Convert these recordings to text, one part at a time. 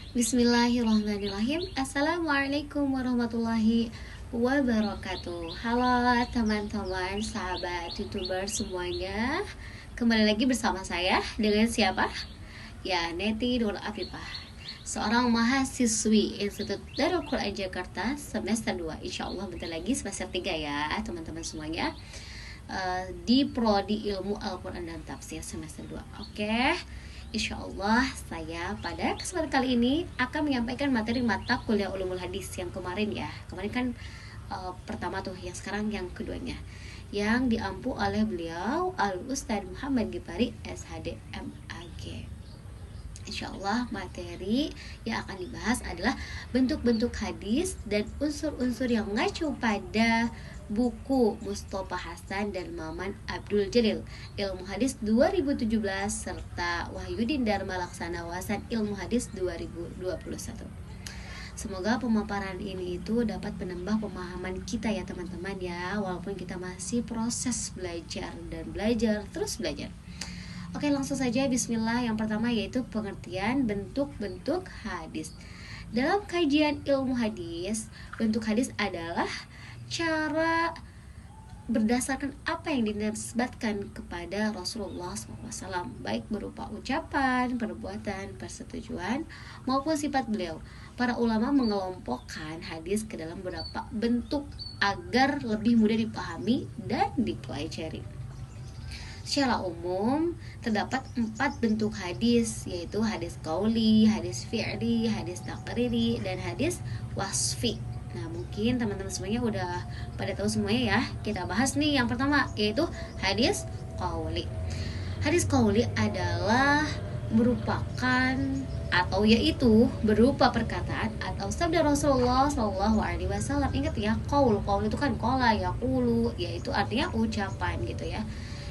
Bismillahirrahmanirrahim. Assalamualaikum warahmatullahi wabarakatuh. Halo teman-teman, sahabat YouTuber semuanya. Kembali lagi bersama saya dengan siapa? Ya, Neti Nur Afifah, seorang mahasiswi Institut Darul Quran Jakarta semester 2. Insya Allah bentar lagi semester 3 ya teman-teman semuanya. Di Prodi Ilmu Al-Quran dan Tafsir semester 2. Oke. Insya Allah saya pada kesempatan kali ini akan menyampaikan materi mata kuliah Ulumul Hadis yang kemarin ya. Kemarin kan pertama tuh, yang sekarang yang keduanya, yang diampu oleh beliau Al-Ustadz Muhammad Gifari SHD MAG. Insya Allah materi yang akan dibahas adalah bentuk-bentuk hadis dan unsur-unsur yang mengacu pada buku Mustofa Hasan dan Maman Abdul Jalil Ilmu Hadis 2017 serta Wahyudin Dharma Laksana Wawasan Ilmu Hadis 2021. Semoga pemaparan ini itu dapat menambah pemahaman kita ya teman-teman ya, walaupun kita masih proses belajar dan belajar terus belajar. Oke, langsung saja bismillah. Yang pertama yaitu pengertian bentuk-bentuk hadis. Dalam kajian ilmu hadis, bentuk hadis adalah cara berdasarkan apa yang dinisbatkan kepada Rasulullah SAW, baik berupa ucapan, perbuatan, persetujuan, maupun sifat beliau. Para ulama mengelompokkan hadis ke dalam beberapa bentuk agar lebih mudah dipahami dan dipelajari. Secara umum terdapat 4 bentuk hadis, yaitu hadis qauli, hadis fi'li, hadis taqriri, dan hadis wasfi. Nah, mungkin teman-teman semuanya udah pada tahu semuanya ya. Kita bahas nih yang pertama, yaitu hadis qauli. Hadis qauli adalah merupakan atau yaitu berupa perkataan atau sabda Rasulullah SAW. Ingat ya, qaul itu kan qala yaqulu, yaitu artinya ucapan gitu ya.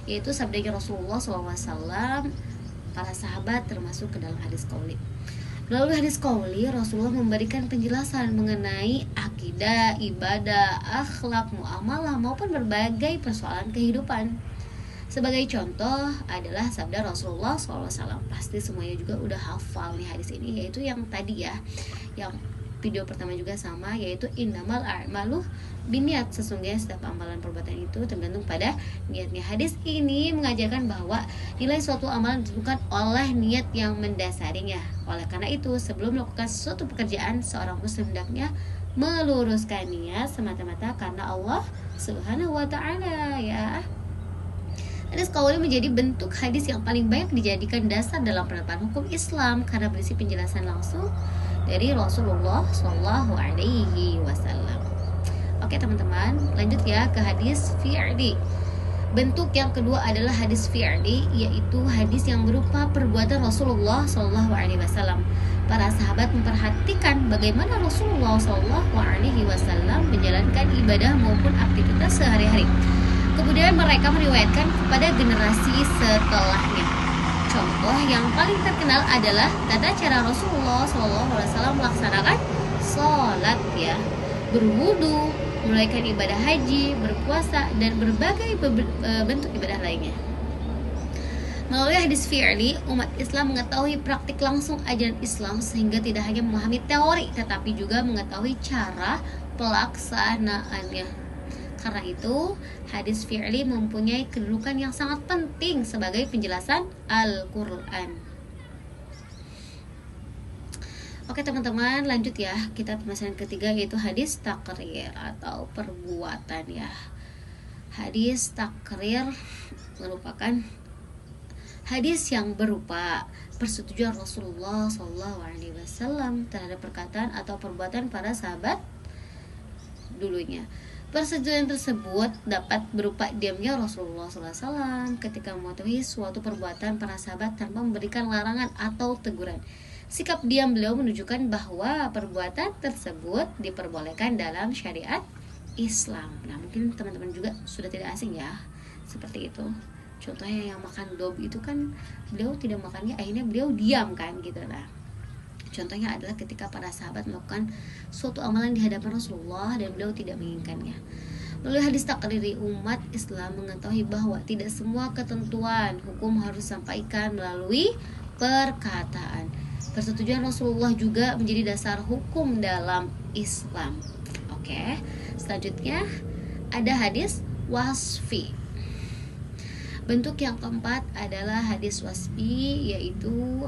Yaitu sabdanya Rasulullah SAW, para sahabat termasuk ke dalam hadis qauli. Melalui hadis qauli, Rasulullah memberikan penjelasan mengenai akidah, ibadah, akhlak, muamalah maupun berbagai persoalan kehidupan. Sebagai contoh adalah sabda Rasulullah SAW. Pasti semuanya juga udah hafal nih hadis ini, yaitu yang tadi ya, yang video pertama juga sama, yaitu innamal a'malu binniyat, sesungguhnya setiap amalan perbuatan itu tergantung pada niatnya. Hadis ini mengajarkan bahwa nilai suatu amalan ditentukan oleh niat yang mendasarinya. Oleh karena itu, sebelum melakukan suatu pekerjaan, seorang muslim hendaknya meluruskan niat semata-mata karena Allah Subhanahu wa taala ya. Hadis qauli menjadi bentuk hadis yang paling banyak dijadikan dasar dalam penerapan hukum Islam karena berisi penjelasan langsung dari Rasulullah Shallallahu Alaihi Wasallam. Oke teman-teman, lanjut ya ke hadis fi'li. Bentuk yang kedua adalah hadis fi'li, yaitu hadis yang berupa perbuatan Rasulullah Shallallahu Alaihi Wasallam. Para sahabat memperhatikan bagaimana Rasulullah Shallallahu Alaihi Wasallam menjalankan ibadah maupun aktivitas sehari-hari. Kemudian mereka meriwayatkan kepada generasi setelahnya. Contoh yang paling terkenal adalah tata cara Rasulullah SAW melaksanakan sholat ya, berwudu, menunaikan ibadah haji, berpuasa, dan berbagai bentuk ibadah lainnya. Melalui hadis fi'li, umat Islam mengetahui praktik langsung ajaran Islam sehingga tidak hanya memahami teori, tetapi juga mengetahui cara pelaksanaannya. Karena itu, hadis fi'li mempunyai kedudukan yang sangat penting sebagai penjelasan Al-Quran. Oke teman-teman, lanjut ya. Kita pembahasan ketiga, yaitu hadis takrir atau perbuatan ya. Hadis takrir merupakan hadis yang berupa persetujuan Rasulullah SAW terhadap perkataan atau perbuatan para sahabat dulunya. Persetujuan tersebut dapat berupa diamnya Rasulullah SAW ketika mematuhi suatu perbuatan para sahabat tanpa memberikan larangan atau teguran. Sikap diam beliau menunjukkan bahwa perbuatan tersebut diperbolehkan dalam syariat Islam. Nah, mungkin teman-teman juga sudah tidak asing ya, seperti itu. Contohnya yang makan dob itu kan beliau tidak makannya, akhirnya beliau diam kan gitu. Nah, contohnya adalah ketika para sahabat melakukan suatu amalan di hadapan Rasulullah dan beliau tidak menginginkannya. Melalui hadis takriri, umat Islam mengetahui bahwa tidak semua ketentuan hukum harus disampaikan melalui perkataan, Persetujuan Rasulullah juga menjadi dasar hukum dalam Islam. Oke, selanjutnya ada hadis wasfi. Bentuk yang keempat adalah hadis wasfi, yaitu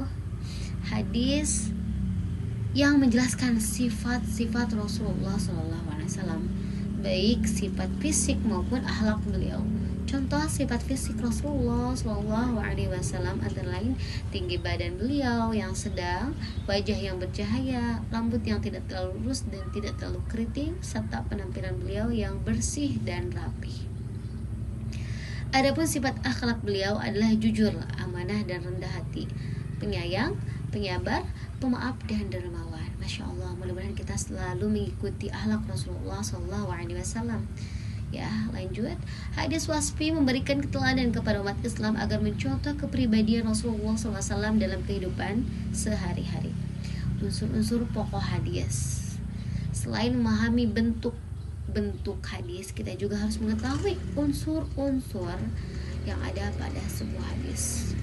hadis yang menjelaskan sifat-sifat Rasulullah SAW, baik sifat fisik maupun akhlak beliau. Contoh sifat fisik Rasulullah SAW antara lain tinggi badan beliau yang sedang, wajah yang bercahaya, rambut yang tidak terlalu lurus dan tidak terlalu keriting, serta penampilan beliau yang bersih dan rapi. Adapun sifat akhlak beliau adalah jujur, amanah dan rendah hati, penyayang, penyabar, pemaaf dan dermawan. Masya Allah, mudah-mudahan kita selalu mengikuti akhlak Rasulullah SAW. Ya, lanjut. Hadis wasfi memberikan keteladan kepada umat Islam agar mencontoh kepribadian Rasulullah SAW dalam kehidupan sehari-hari. Unsur-unsur pokok hadis. Selain memahami bentuk hadis, kita juga harus mengetahui unsur-unsur yang ada pada sebuah hadis.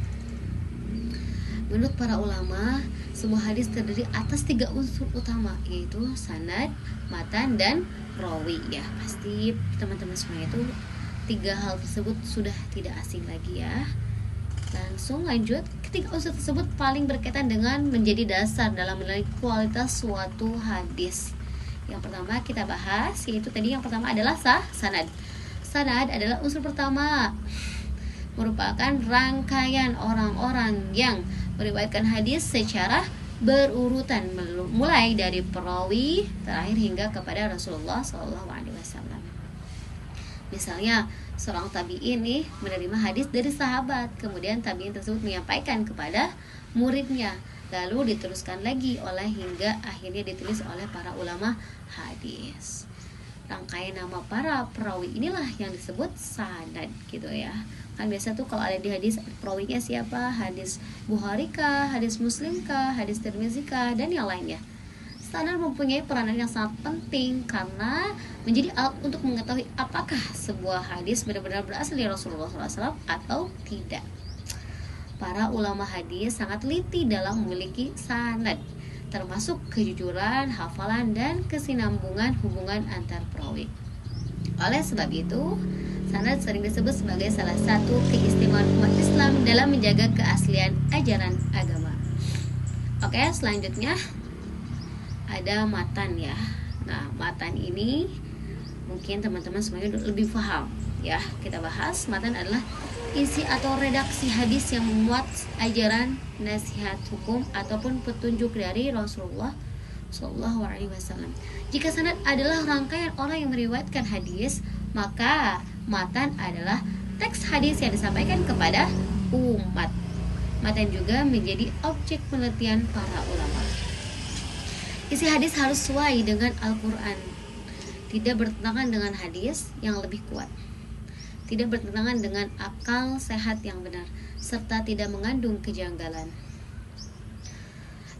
Menurut para ulama, sebuah hadis terdiri atas 3 unsur utama, yaitu sanad, matan, dan rawi. Ya, pasti teman-teman semua itu 3 hal tersebut sudah tidak asing lagi ya. Langsung lanjut. Ketiga unsur tersebut paling berkaitan dengan menjadi dasar dalam menilai kualitas suatu hadis. Yang pertama kita bahas, yaitu tadi yang pertama adalah sanad. Sanad adalah unsur pertama, merupakan rangkaian orang-orang yang meriwayatkan hadis secara berurutan mulai dari perawi terakhir hingga kepada Rasulullah SAW. Misalnya seorang tabi'in nih menerima hadis dari sahabat, kemudian tabi'in tersebut menyampaikan kepada muridnya, lalu diteruskan lagi hingga akhirnya ditulis oleh para ulama hadis. Rangkaian nama para perawi inilah yang disebut sanad gitu ya. Kan biasa tuh kalau ada di hadis perawinya siapa, hadis Bukhari kah, hadis Muslim kah, hadis Tirmizi kah, dan yang lainnya. Sanad mempunyai peranan yang sangat penting karena menjadi alat untuk mengetahui apakah sebuah hadis benar-benar berasal dari Rasulullah SAW atau tidak. Para ulama hadis sangat teliti dalam memiliki sanad, termasuk kejujuran, hafalan, dan kesinambungan hubungan antar perawi. Oleh sebab itu, sanad sering disebut sebagai salah satu keistimewaan umat Islam dalam menjaga keaslian ajaran agama. Oke, selanjutnya ada matan ya. Nah, matan ini mungkin teman-teman semuanya lebih paham ya. Kita bahas, matan adalah isi atau redaksi hadis yang memuat ajaran, nasihat, hukum ataupun petunjuk dari Rasulullah SAW. Jika sanad adalah rangkaian orang yang meriwayatkan hadis, maka matan adalah teks hadis yang disampaikan kepada umat. Matan juga menjadi objek penelitian para ulama. Isi hadis harus sesuai dengan Al-Quran, tidak bertentangan dengan hadis yang lebih kuat, tidak bertentangan dengan akal sehat yang benar, serta tidak mengandung kejanggalan.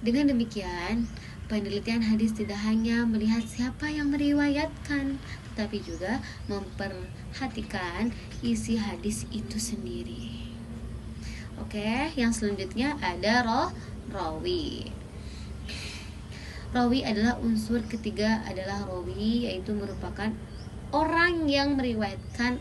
Dengan demikian, penelitian hadis tidak hanya melihat siapa yang meriwayatkan, tetapi juga memperhatikan isi hadis itu sendiri. Oke, yang selanjutnya ada rawi. Rawi adalah unsur ketiga adalah rawi, yaitu merupakan orang yang meriwayatkan